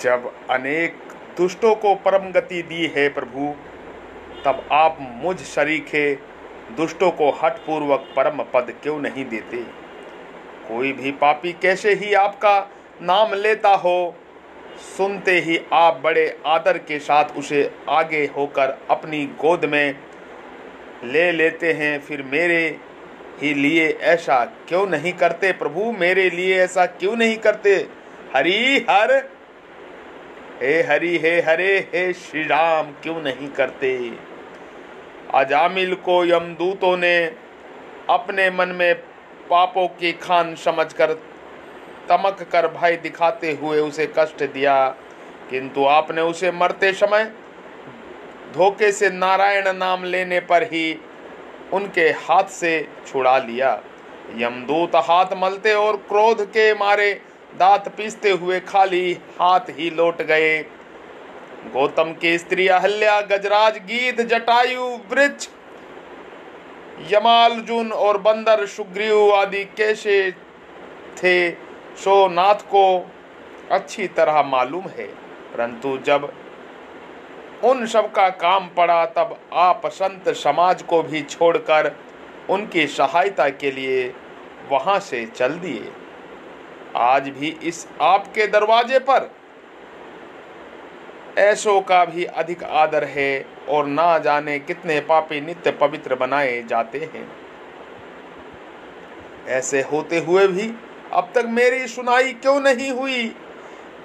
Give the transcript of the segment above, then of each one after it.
जब अनेक दुष्टों को परम गति दी है प्रभु, तब आप मुझ शरीखे दुष्टों को हठपूर्वक परम पद क्यों नहीं देते। कोई भी पापी कैसे ही आपका नाम लेता हो, सुनते ही आप बड़े आदर के साथ उसे आगे होकर अपनी गोद में ले लेते हैं। फिर मेरे ही लिए ऐसा क्यों नहीं करते प्रभु, मेरे लिए ऐसा क्यों नहीं करते। हरि हर हे हरि हे हरे हे श्री राम क्यों नहीं करते। अजामिल को यमदूतों ने अपने मन में पापों की खान समझकर तमक कर भय दिखाते हुए उसे कष्ट दिया, किंतु आपने उसे मरते समय धोखे से नारायण नाम लेने पर ही उनके हाथ से छुड़ा लिया। यमदूत हाथ मलते और क्रोध के मारे दांत पीसते हुए खाली हाथ ही लौट गए। गौतम की स्त्री अहल्या, गजराज, गीध, जटायु, वृक्ष, यमालजुन और बंदर सुग्रीव आदि कैसे थे सो नाथ को अच्छी तरह मालूम है, परंतु जब उन सब का काम पड़ा तब आप संत समाज को भी छोड़कर उनकी सहायता के लिए वहां से चल दिए। आज भी इस आपके दरवाजे पर ऐसों का भी अधिक आदर है और ना जाने कितने पापी नित्य पवित्र बनाए जाते हैं। ऐसे होते हुए भी अब तक मेरी सुनाई क्यों नहीं हुई।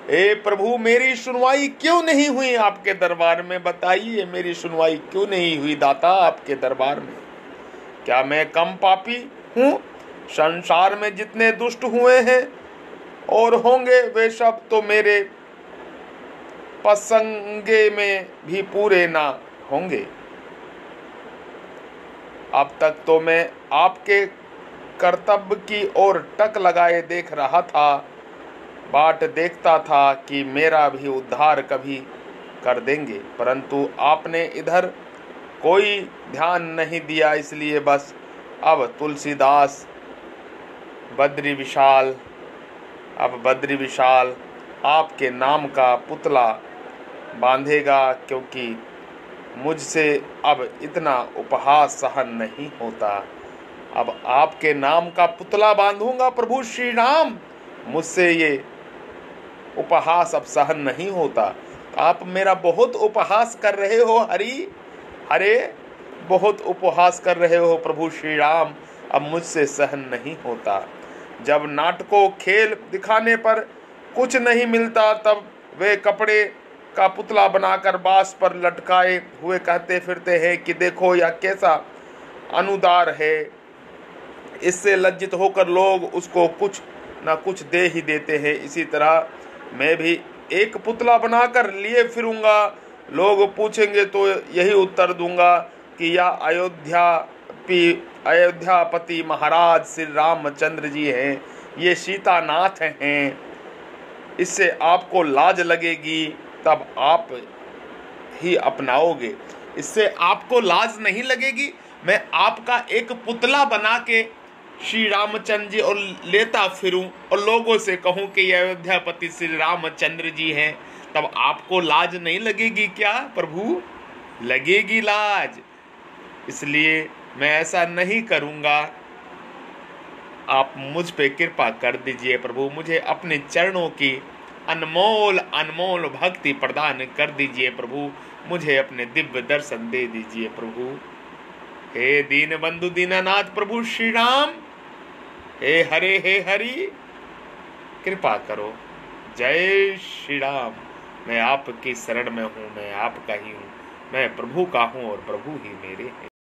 हे प्रभु, मेरी सुनवाई क्यों नहीं हुई आपके दरबार में, बताइए मेरी सुनवाई क्यों नहीं हुई दाता आपके दरबार में। क्या मैं कम पापी हूँ? संसार में जितने दुष्ट हुए हैं और होंगे वे सब तो मेरे पसंगे में भी पूरे ना होंगे। अब तक तो मैं आपके कर्तव्य की ओर टक लगाए देख रहा था, बाट देखता था कि मेरा भी उद्धार कभी कर देंगे, परंतु आपने इधर कोई ध्यान नहीं दिया। इसलिए बस अब तुलसीदास बद्री विशाल आपके नाम का पुतला बांधेगा, क्योंकि मुझसे अब इतना उपहास सहन नहीं होता। अब आपके नाम का पुतला बांधूंगा प्रभु श्री राम, मुझसे ये उपहास अब सहन नहीं होता। आप मेरा बहुत उपहास कर रहे हो हरि हरे, बहुत उपहास कर रहे हो प्रभु श्री राम, अब मुझसे सहन नहीं होता। जब नाटकों खेल दिखाने पर कुछ नहीं मिलता, तब वे कपड़े का पुतला बनाकर बांस पर लटकाए हुए कहते फिरते हैं कि देखो यह कैसा अनुदार है। इससे लज्जित होकर लोग उसको कुछ न कुछ दे ही देते हैं। इसी तरह मैं भी एक पुतला बनाकर लिए फिरूंगा। लोग पूछेंगे तो यही उत्तर दूंगा कि यह अयोध्यापति महाराज श्री रामचंद्र जी हैं, ये सीतानाथ हैं। इससे आपको लाज लगेगी, तब आप ही अपनाओगे। इससे आपको लाज नहीं लगेगी, मैं आपका एक पुतला बना के श्री रामचंद्र जी और लेता फिरूं और लोगों से कहूं कि ये अयोध्यापति श्री रामचंद्र जी हैं, तब आपको लाज नहीं लगेगी क्या प्रभु? लगेगी लाज। इसलिए मैं ऐसा नहीं करूंगा। आप मुझ पे कृपा कर दीजिए प्रभु, मुझे अपने चरणों की अनमोल अनमोल भक्ति प्रदान कर दीजिए प्रभु, मुझे अपने दिव्य दर्शन दे दीजिए प्रभु। हे दीन बंधु दीनानाथ प्रभु श्री राम, हे हरि, कृपा करो। जय श्री राम। मैं आपकी शरण में हूँ, मैं आपका ही हूँ, मैं प्रभु का हूँ और प्रभु ही मेरे हैं।